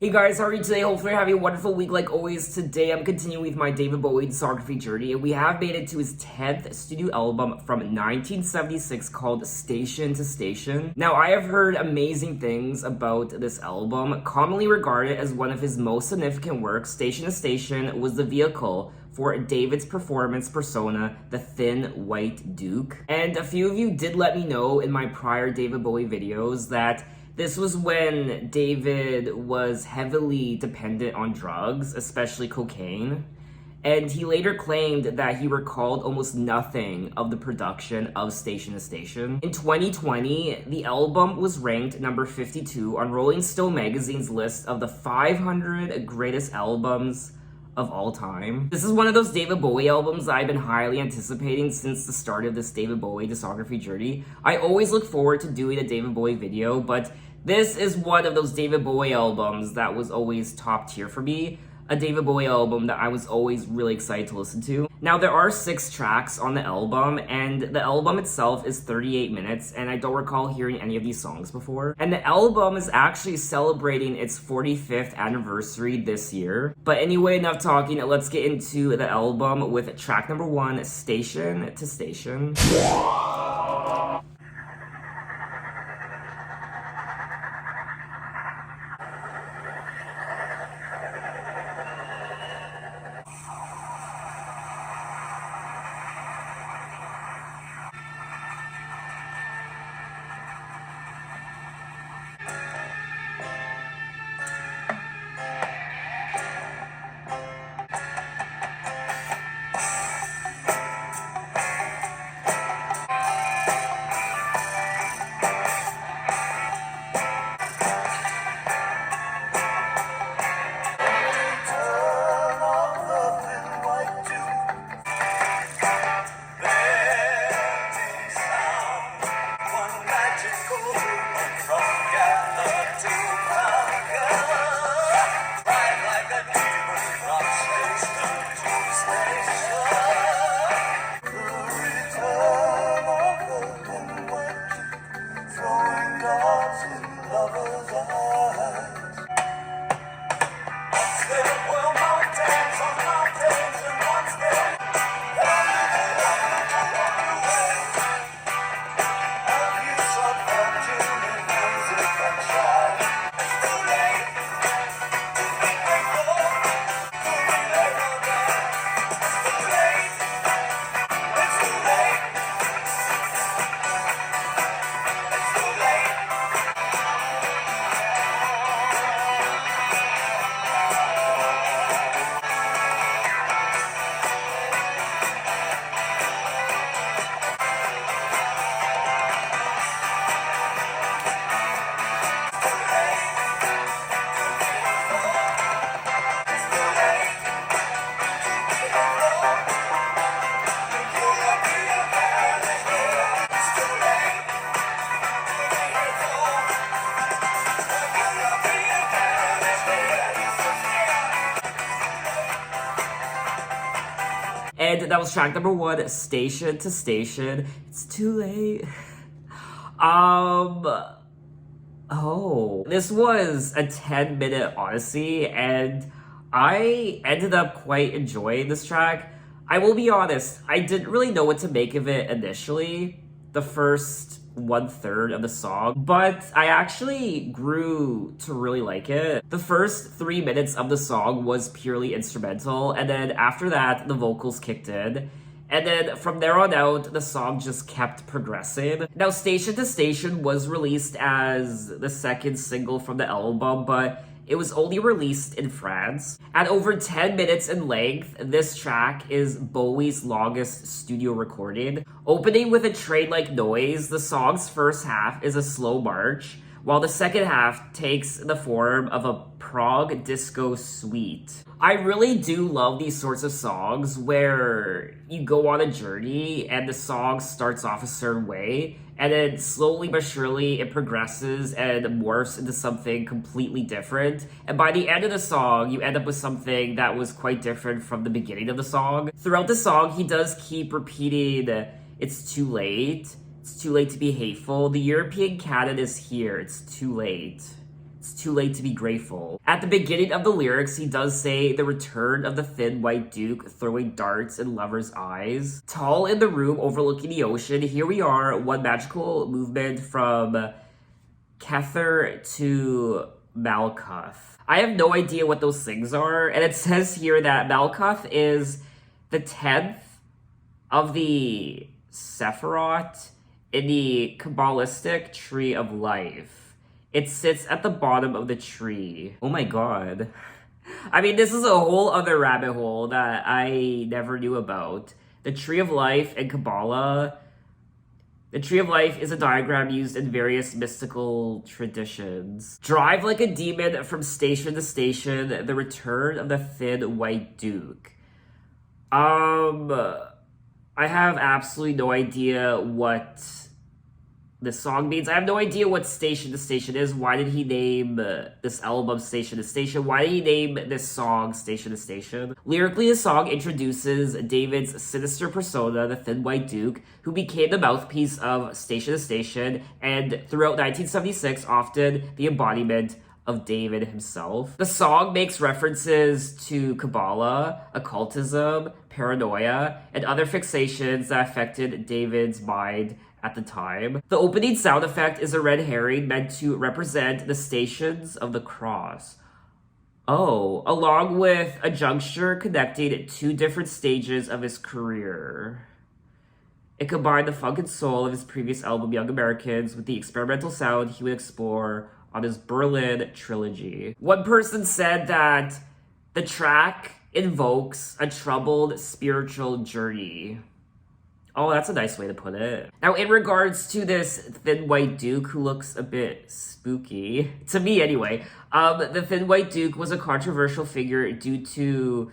Hey guys, how are you today? Hopefully you're having a wonderful week like always. Today I'm continuing with my David Bowie discography journey, and we have made it to his 10th studio album from 1976 called Station to Station. Now, I have heard amazing things about this album. Commonly regarded as one of his most significant works, Station to Station was the vehicle for David's performance persona, the Thin White Duke. And a few of you did let me know in my prior David Bowie videos that this was when David was heavily dependent on drugs, especially cocaine. And he later claimed that he recalled almost nothing of the production of Station to Station. In 2020, the album was ranked number 52 on Rolling Stone magazine's list of the 500 greatest albums of all time. This is one of those David Bowie albums that I've been highly anticipating since the start of this David Bowie discography journey. I always look forward to doing a David Bowie video, but this is one of those David Bowie albums that was always top tier for me. A David Bowie album that I was always really excited to listen to. Now, there are 6 tracks on the album, and the album itself is 38 minutes, and I don't recall hearing any of these songs before. And the album is actually celebrating its 45th anniversary this year. But anyway, enough talking, let's get into the album with track number 1, Station to Station. And that was track number 1, Station to Station. It's too late. This was a 10-minute odyssey, and I ended up quite enjoying this track. I will be honest, I didn't really know what to make of it initially, the first 1/3 of the song, but I actually grew to really like it. The first 3 minutes of the song was purely instrumental, and then after that, the vocals kicked in. And then from there on out, the song just kept progressing. Now, Station to Station was released as the second single from the album, but it was only released in France. At over 10 minutes in length, this track is Bowie's longest studio recording. Opening with a train-like noise, the song's first half is a slow march, while the second half takes the form of a prog disco suite. I really do love these sorts of songs where you go on a journey and the song starts off a certain way, and then slowly but surely it progresses and morphs into something completely different. And by the end of the song, you end up with something that was quite different from the beginning of the song. Throughout the song, he does keep repeating, "It's too late. It's too late to be hateful. The European canon is here. It's too late. It's too late to be grateful. At the beginning of the lyrics, he does say the return of the thin white duke throwing darts in lovers' eyes. Tall in the room overlooking the ocean, here we are, one magical movement from Kether to Malkuth. I have no idea what those things are, and it says here that Malkuth is the 10th of the Sephiroth in the Kabbalistic Tree of Life. It sits at the bottom of the tree. Oh my god. I mean, this is a whole other rabbit hole that I never knew about. The Tree of Life in Kabbalah. The Tree of Life is a diagram used in various mystical traditions. Drive like a demon from station to station, the return of the thin white duke. I have absolutely no idea what this song means. I have no idea what station to station is. Why did he name this album Station to Station? Why did he name this song Station to Station? Lyrically, the song introduces David's sinister persona, the Thin White Duke, who became the mouthpiece of Station to Station, and throughout 1976, often the embodiment of David himself. The song makes references to Kabbalah, occultism, paranoia, and other fixations that affected David's mind at the time. The opening sound effect is a red herring meant to represent the stations of the cross. Oh, along with a juncture connecting two different stages of his career. It combined the funk and soul of his previous album, Young Americans, with the experimental sound he would explore on his Berlin trilogy. One person said that the track invokes a troubled spiritual journey. Oh, that's a nice way to put it. Now, in regards to this Thin White Duke, who looks a bit spooky, to me anyway, the Thin White Duke was a controversial figure due to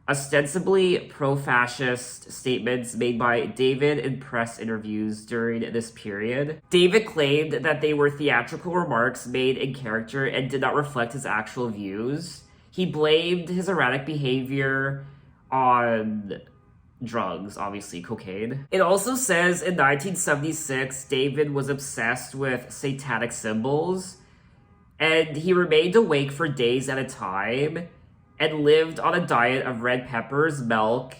ostensibly pro-fascist statements made by David in press interviews during this period. David claimed that they were theatrical remarks made in character and did not reflect his actual views. He blamed his erratic behavior on drugs, obviously cocaine. It also says in 1976, David was obsessed with satanic symbols, and he remained awake for days at a time and lived on a diet of red peppers, milk,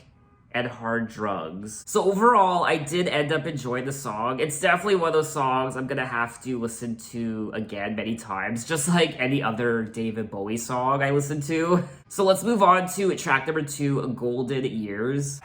and hard drugs. So overall, I did end up enjoying the song. It's definitely one of those songs I'm gonna have to listen to again many times, just like any other David Bowie song I listen to. So let's move on to track number 2, Golden Years.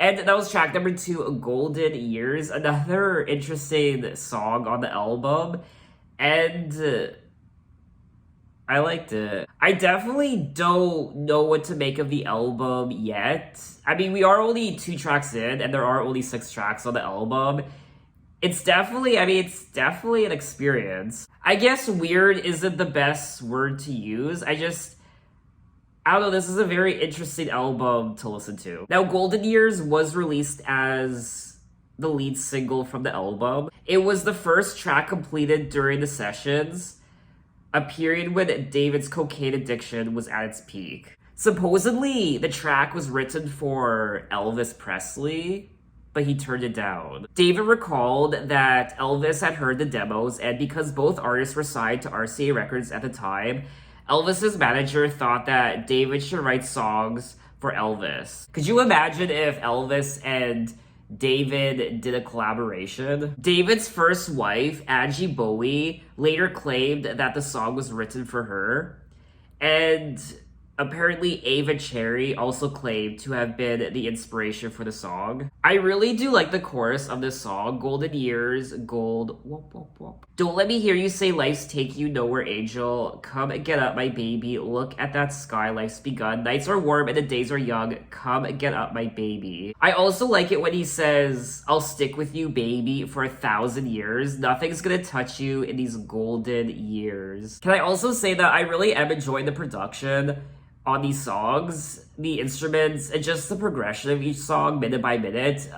And that was track number 2, Golden Years, another interesting song on the album, and I liked it. I definitely don't know what to make of the album yet. I mean, we are only 2 tracks in, and there are only 6 tracks on the album. It's definitely an experience. I guess weird isn't the best word to use. I don't know, this is a very interesting album to listen to. Now, Golden Years was released as the lead single from the album. It was the first track completed during the sessions, a period when David's cocaine addiction was at its peak. Supposedly, the track was written for Elvis Presley, but he turned it down. David recalled that Elvis had heard the demos, and because both artists were signed to RCA Records at the time, Elvis's manager thought that David should write songs for Elvis. Could you imagine if Elvis and David did a collaboration? David's first wife, Angie Bowie, later claimed that the song was written for her. And apparently Ava Cherry also claimed to have been the inspiration for the song. I really do like the chorus of this song. Golden years, gold, whoop, whoop, whoop. Don't let me hear you say life's taking you nowhere, angel. Come and get up, my baby. Look at that sky, life's begun. Nights are warm and the days are young. Come and get up, my baby. I also like it when he says, I'll stick with you, baby, for 1,000 years. Nothing's gonna touch you in these golden years. Can I also say that I really am enjoying the production on these songs, the instruments, and just the progression of each song minute by minute.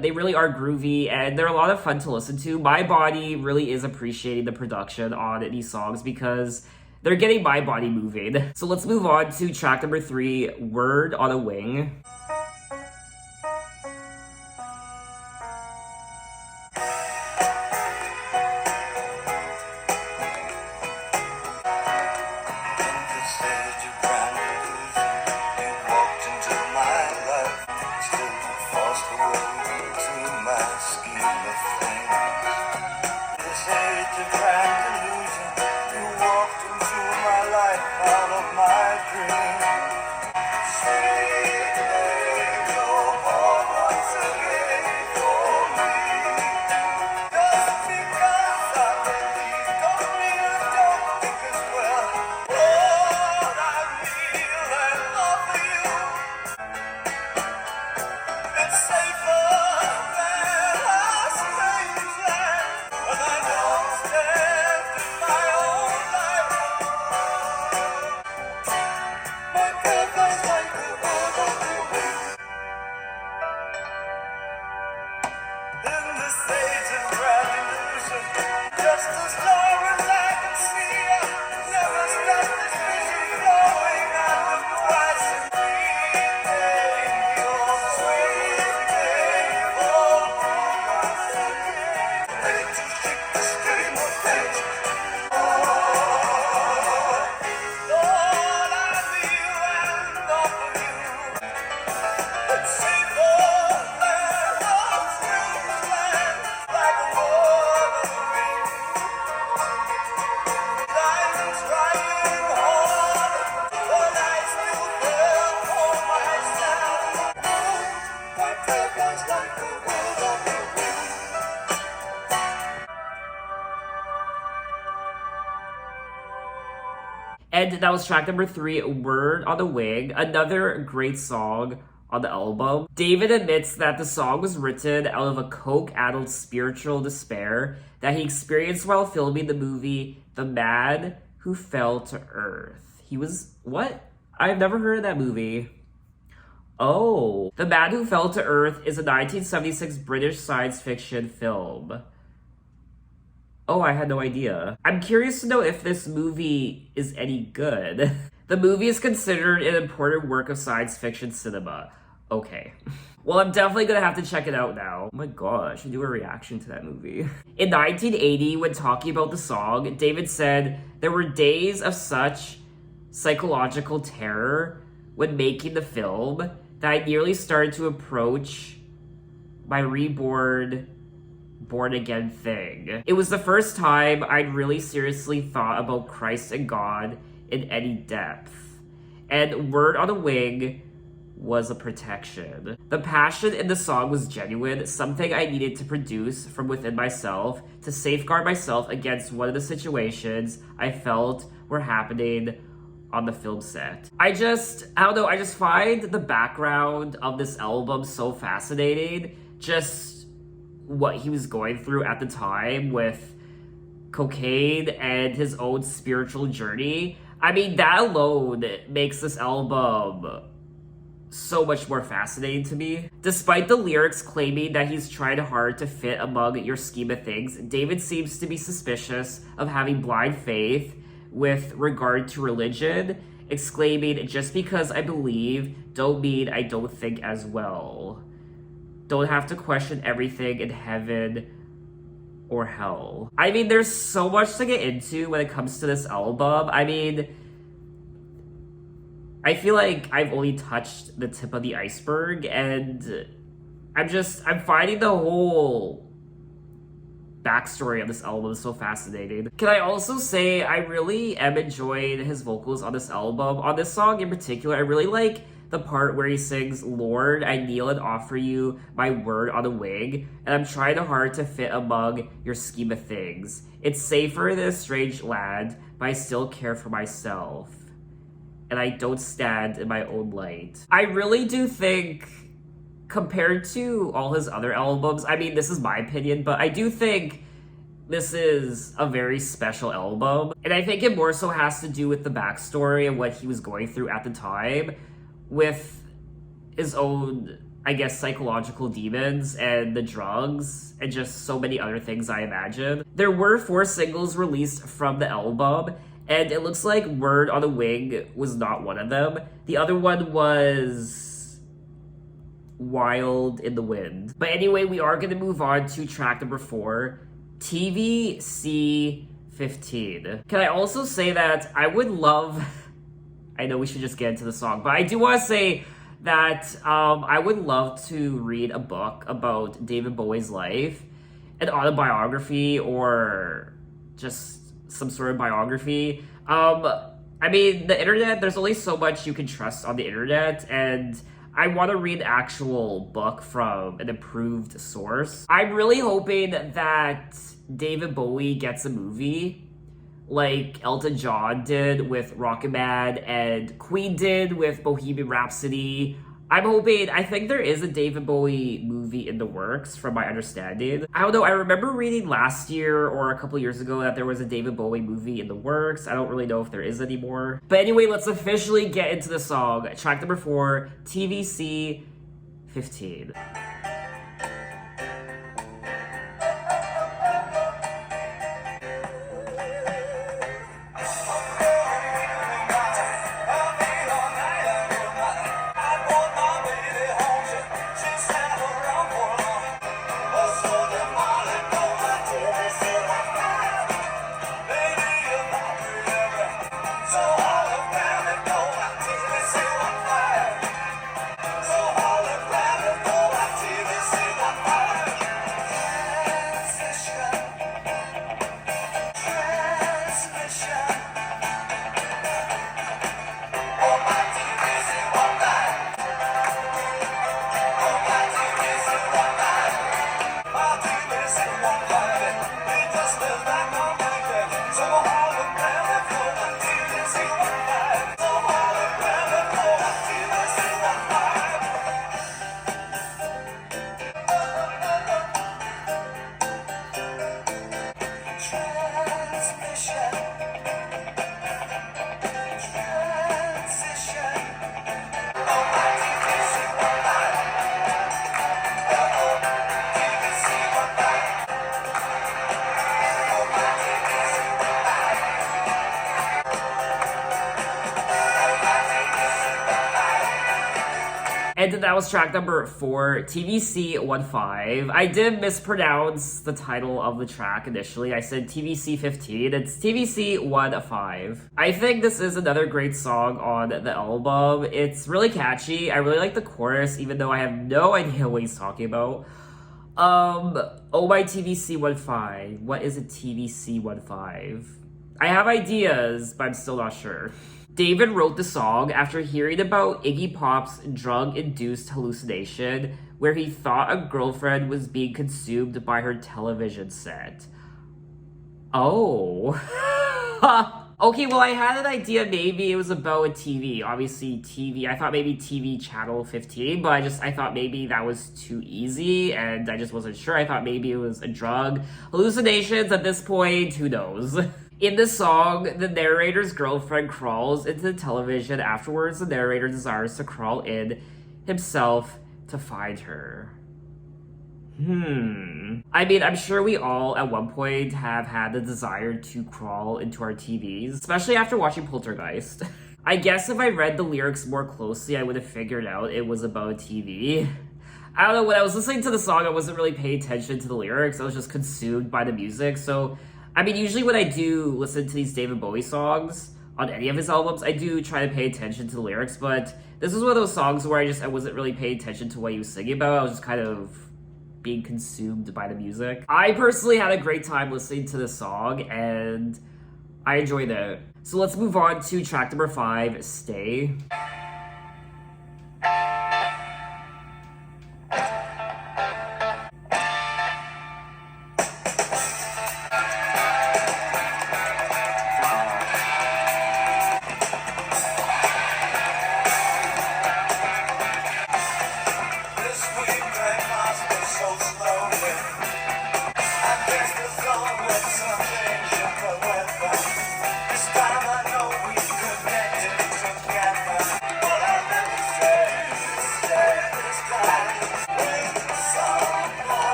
They really are groovy and they're a lot of fun to listen to. My body really is appreciating the production on these songs because they're getting my body moving. So let's move on to track number 3, Word on a Wing. And that was track number 3, Word on a Wing, another great song on the album. David admits that the song was written out of a coke-addled spiritual despair that he experienced while filming the movie The Man Who Fell to Earth. He was... what? I've never heard of that movie. Oh. The Man Who Fell to Earth is a 1976 British science fiction film. Oh, I had no idea. I'm curious to know if this movie is any good. The movie is considered an important work of science fiction cinema. Okay. Well, I'm definitely gonna have to check it out now. Oh my god, I should do a reaction to that movie. In 1980, when talking about the song, David said, there were days of such psychological terror when making the film that I nearly started to approach my born again thing. It was the first time I'd really seriously thought about Christ and God in any depth. And Word on a Wing was a protection. The passion in the song was genuine, something I needed to produce from within myself to safeguard myself against one of the situations I felt were happening on the film set. I don't know, I just find the background of this album so fascinating. Just what he was going through at the time with cocaine and his own spiritual journey. I mean, that alone makes this album so much more fascinating to me. Despite the lyrics claiming that he's tried hard to fit among your scheme of things, David seems to be suspicious of having blind faith with regard to religion, exclaiming, just because I believe don't mean I don't think as well. Don't have to question everything in heaven or hell. I mean, there's so much to get into when it comes to this album. I mean, I feel like I've only touched the tip of the iceberg, and I'm finding the whole backstory of this album so fascinating. Can I also say I really am enjoying his vocals on this album. On this song in particular, I really like the part where he sings, "Lord, I kneel and offer you my word on a wing, and I'm trying hard to fit among your scheme of things. It's safer than a strange land, but I still care for myself, and I don't stand in my own light." I really do think, compared to all his other albums, I mean, this is my opinion, but I do think this is a very special album. And I think it more so has to do with the backstory and what he was going through at the time with his own, I guess, psychological demons and the drugs and just so many other things, I imagine. There were 4 singles released from the album, and it looks like Word on a Wing was not one of them. The other one was Wild in the Wind. But anyway, we are going to move on to track number 4, TVC15. Can I also say that I would love... I know we should just get into the song, but I do want to say that I would love to read a book about David Bowie's life, an autobiography or just some sort of biography. I mean, the internet, there's only so much you can trust on the internet, and I want to read an actual book from an approved source. I'm really hoping that David Bowie gets a movie like Elton John did with Rocket Man and Queen did with Bohemian Rhapsody. I think there is a David Bowie movie in the works from my understanding. I don't know, I remember reading last year or a couple years ago that there was a David Bowie movie in the works. I don't really know if there is anymore. But anyway, let's officially get into the song. Track number 4, TVC 15. And that was track number 4, TVC15. I did mispronounce the title of the track initially. I said TVC15. It's TVC15. I think this is another great song on the album. It's really catchy. I really like the chorus, even though I have no idea what he's talking about. Oh my TVC15. What is a TVC15? I have ideas, but I'm still not sure. David wrote the song after hearing about Iggy Pop's drug-induced hallucination where he thought a girlfriend was being consumed by her television set. Oh. Okay, well, I had an idea maybe it was about a TV. Obviously, TV. I thought maybe TV channel 15, but I thought maybe that was too easy, and I just wasn't sure. I thought maybe it was a drug. Hallucinations at this point, who knows? In the song, the narrator's girlfriend crawls into the television. Afterwards, the narrator desires to crawl in himself to find her. I mean, I'm sure we all at one point have had the desire to crawl into our TVs, especially after watching Poltergeist. I guess if I read the lyrics more closely, I would have figured out it was about a TV. I don't know, when I was listening to the song, I wasn't really paying attention to the lyrics. I was just consumed by the music. So, I mean, usually when I do listen to these David Bowie songs, on any of his albums. I do try to pay attention to the lyrics, but this was one of those songs where I wasn't really paying attention to what he was singing about. I was just kind of being consumed by the music. I personally had a great time listening to this song, and I enjoyed it. So let's move on to track number 5, Stay.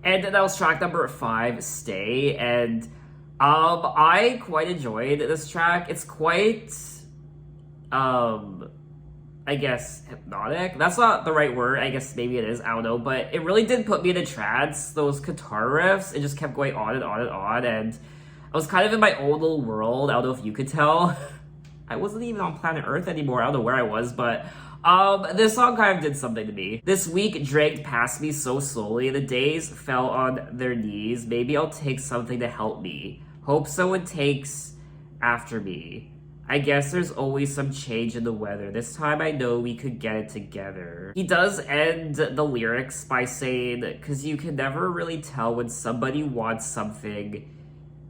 And that was track number 5, Stay, and I quite enjoyed this track. It's quite I guess hypnotic. That's not the right word. I guess maybe it is. I don't know, but it really did put me in a trance. Those guitar riffs, it just kept going on and on and on, and I was kind of in my own little world. I don't know if you could tell. I wasn't even on planet Earth anymore. I don't know where I was, but this song kind of did something to me. This week dragged past me so slowly. The days fell on their knees. Maybe I'll take something to help me. Hope someone takes after me. I guess there's always some change in the weather. This time I know we could get it together. He does end the lyrics by saying, because you can never really tell when somebody wants something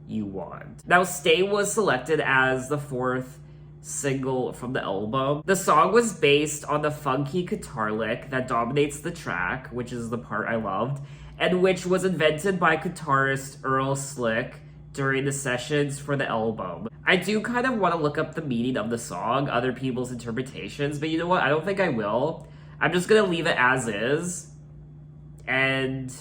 you want. Now, Stay was selected as the 4th single from the album. The song was based on the funky guitar lick that dominates the track, which is the part I loved, and which was invented by guitarist Earl Slick during the sessions for the album. I do kind of want to look up the meaning of the song, other people's interpretations, but you know what? I don't think I will. I'm just gonna leave it as is. And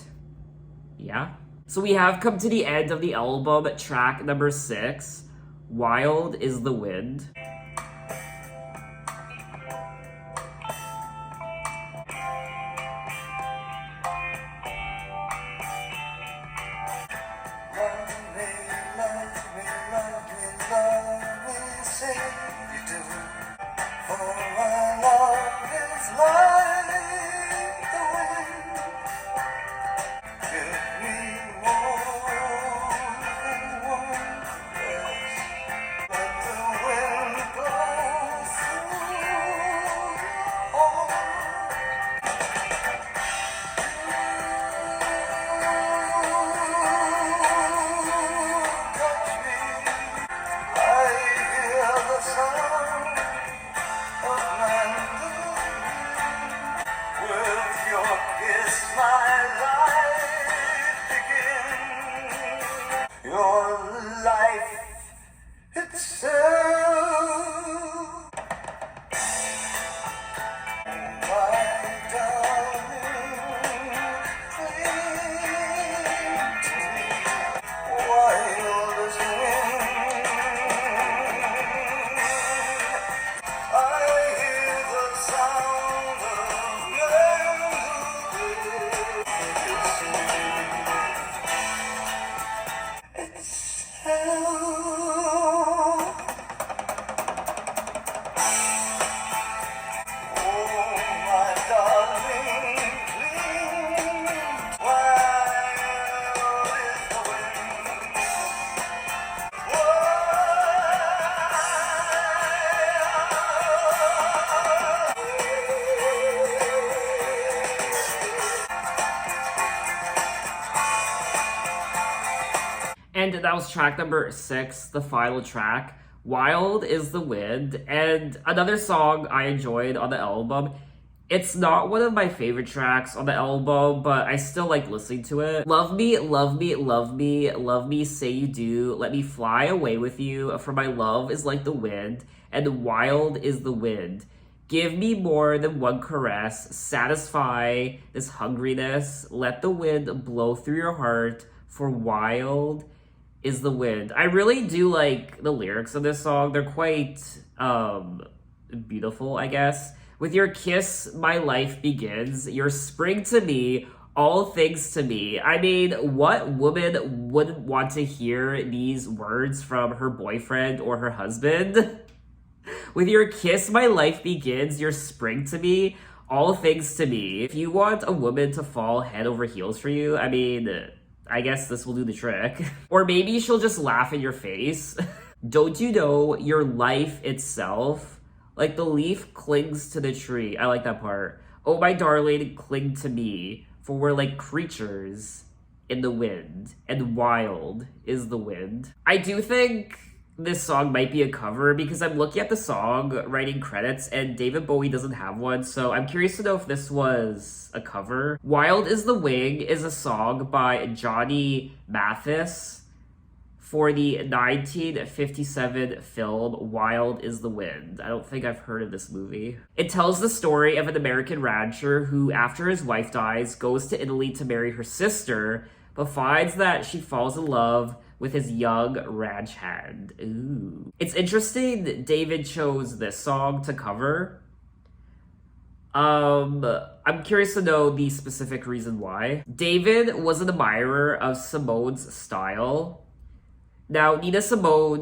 yeah. So we have come to the end of the album, track number 6, Wild is the Wind. And that was track number 6, the final track. Wild is the Wind. And another song I enjoyed on the album. It's not one of my favorite tracks on the album, but I still like listening to it. Love me, love me, love me, love me, say you do. Let me fly away with you, for my love is like the wind, and wild is the wind. Give me more than one caress, satisfy this hungriness. Let the wind blow through your heart, for wild is the wind. I really do like the lyrics of this song. They're quite beautiful, I guess. With your kiss, my life begins. Your spring to me, all things to me. I mean, what woman wouldn't want to hear these words from her boyfriend or her husband? With your kiss, my life begins. Your spring to me, all things to me. If you want a woman to fall head over heels for you, I mean, I guess this will do the trick. Or maybe she'll just laugh in your face. Don't you know your life itself? Like the leaf clings to the tree. I like that part. Oh, my darling, cling to me, for we're like creatures in the wind, and wild is the wind. I do think this song might be a cover because I'm looking at the song writing credits and David Bowie doesn't have one, so I'm curious to know if this was a cover. Wild is the Wing is a song by Johnny Mathis for the 1957 film Wild is the Wind. I don't think I've heard of this movie. It tells the story of an American rancher who, after his wife dies, goes to Italy to marry her sister, but finds that she falls in love with his young ranch hand. Ooh. It's interesting that David chose this song to cover. I'm curious to know the specific reason why. David was an admirer of Simone's style. Now, Nina Simone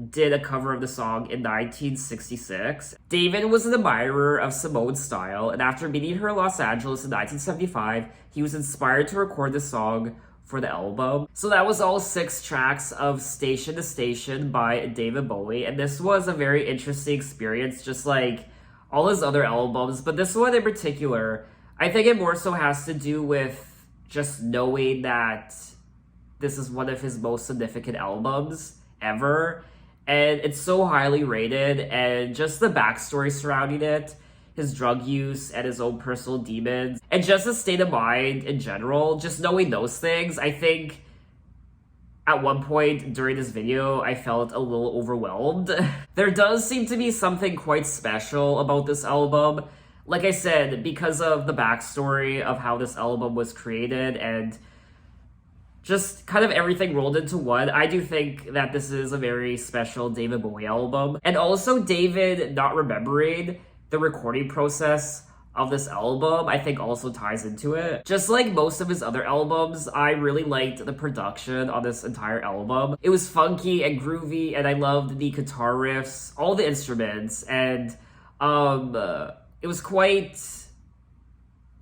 did a cover of the song in 1966. David was an admirer of Simone's style, and after meeting her in Los Angeles in 1975, he was inspired to record the song for the album. So that was all 6 tracks of Station to Station by David Bowie, and this was a very interesting experience, just like all his other albums, but this one in particular, I think it more so has to do with just knowing that this is one of his most significant albums ever, and it's so highly rated, and just the backstory surrounding it, his drug use and his own personal demons, and just his state of mind in general, just knowing those things, I think at one point during this video, I felt a little overwhelmed. There does seem to be something quite special about this album. Like I said, because of the backstory of how this album was created and just kind of everything rolled into one, I do think that this is a very special David Bowie album. And also David not remembering the recording process of this album, I think also ties into it. Just like most of his other albums, I really liked the production on this entire album. It was funky and groovy, and I loved the guitar riffs, all the instruments, and it was quite,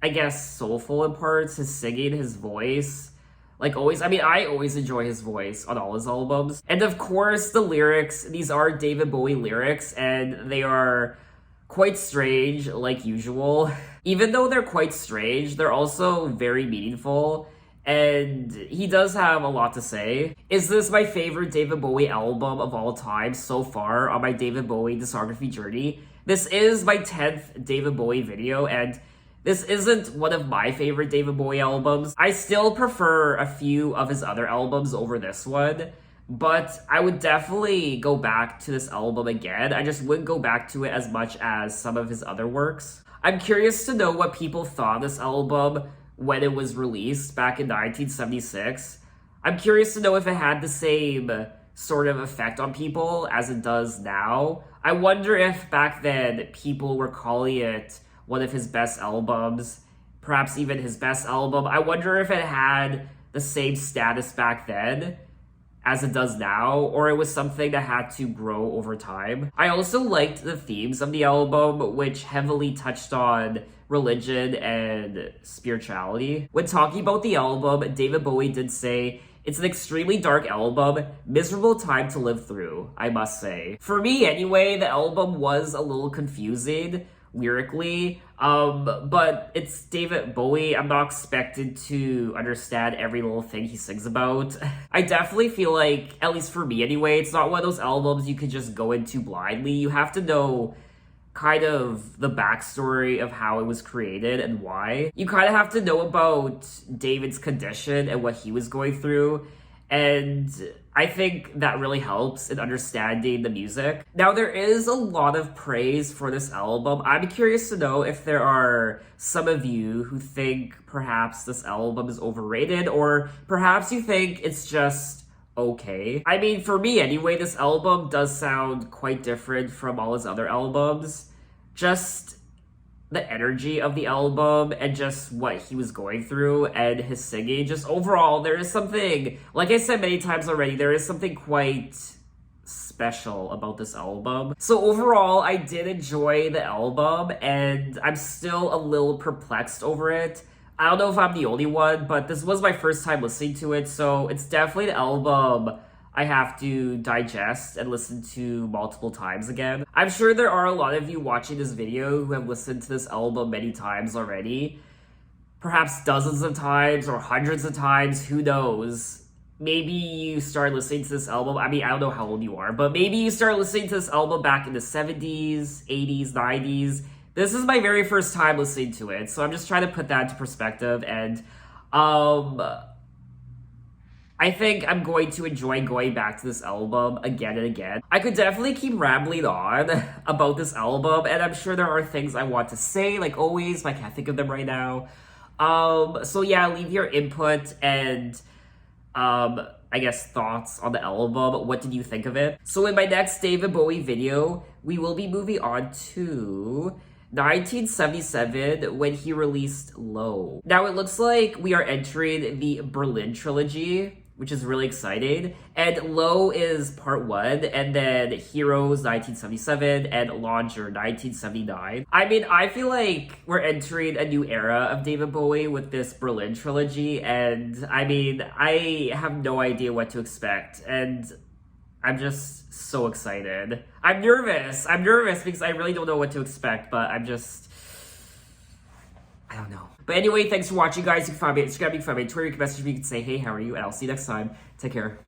I guess, soulful in parts, his singing, his voice. Like always, I mean, I always enjoy his voice on all his albums. And of course, the lyrics, these are David Bowie lyrics, and they are quite strange, like usual. Even though they're quite strange, they're also very meaningful, and he does have a lot to say. Is this my favorite David Bowie album of all time so far on my David Bowie discography journey? This is my 10th David Bowie video, and this isn't one of my favorite David Bowie albums. I still prefer a few of his other albums over this one, but I would definitely go back to this album again. I just wouldn't go back to it as much as some of his other works. I'm curious to know what people thought of this album when it was released back in 1976. I'm curious to know if it had the same sort of effect on people as it does now. I wonder if back then people were calling it one of his best albums, perhaps even his best album. I wonder if it had the same status back then as it does now, or it was something that had to grow over time. I also liked the themes of the album, which heavily touched on religion and spirituality. When talking about the album, David Bowie did say, "It's an extremely dark album, miserable time to live through, I must say." For me anyway, the album was a little confusing lyrically. But it's David Bowie. I'm not expected to understand every little thing he sings about. I definitely feel like, at least for me anyway, it's not one of those albums you could just go into blindly. You have to know kind of the backstory of how it was created and why. You kind of have to know about David's condition and what he was going through. And I think that really helps in understanding the music. Now, there is a lot of praise for this album. I'm curious to know if there are some of you who think perhaps this album is overrated, or perhaps you think it's just okay. I mean, for me anyway, this album does sound quite different from all his other albums. Just the energy of the album and just what he was going through and his singing. Just overall, there is something, like I said many times already, there is something quite special about this album. So overall, I did enjoy the album and I'm still a little perplexed over it. I don't know if I'm the only one, but this was my first time listening to it, so it's definitely an album I have to digest and listen to multiple times again. I'm sure there are a lot of you watching this video who have listened to this album many times already. Perhaps dozens of times or hundreds of times, who knows? Maybe you started listening to this album, I mean, I don't know how old you are, but maybe you started listening to this album back in the 70s, 80s, 90s. This is my very first time listening to it, so I'm just trying to put that into perspective, and I think I'm going to enjoy going back to this album again and again. I could definitely keep rambling on about this album, and I'm sure there are things I want to say, like always, but I can't think of them right now. So yeah, leave your input and, I guess, thoughts on the album. What did you think of it? So in my next David Bowie video, we will be moving on to 1977, when he released Low. Now it looks like we are entering the Berlin trilogy, which is really exciting. And Low is part 1, and then Heroes 1977 and Launcher 1979. I mean, I feel like we're entering a new era of David Bowie with this Berlin trilogy, and I mean, I have no idea what to expect, and I'm just so excited. I'm nervous because I really don't know what to expect, but I don't know. But anyway, thanks for watching, guys. You can find me on Instagram, you can find me on Twitter, you can message me, you can say, hey, how are you? And I'll see you next time. Take care.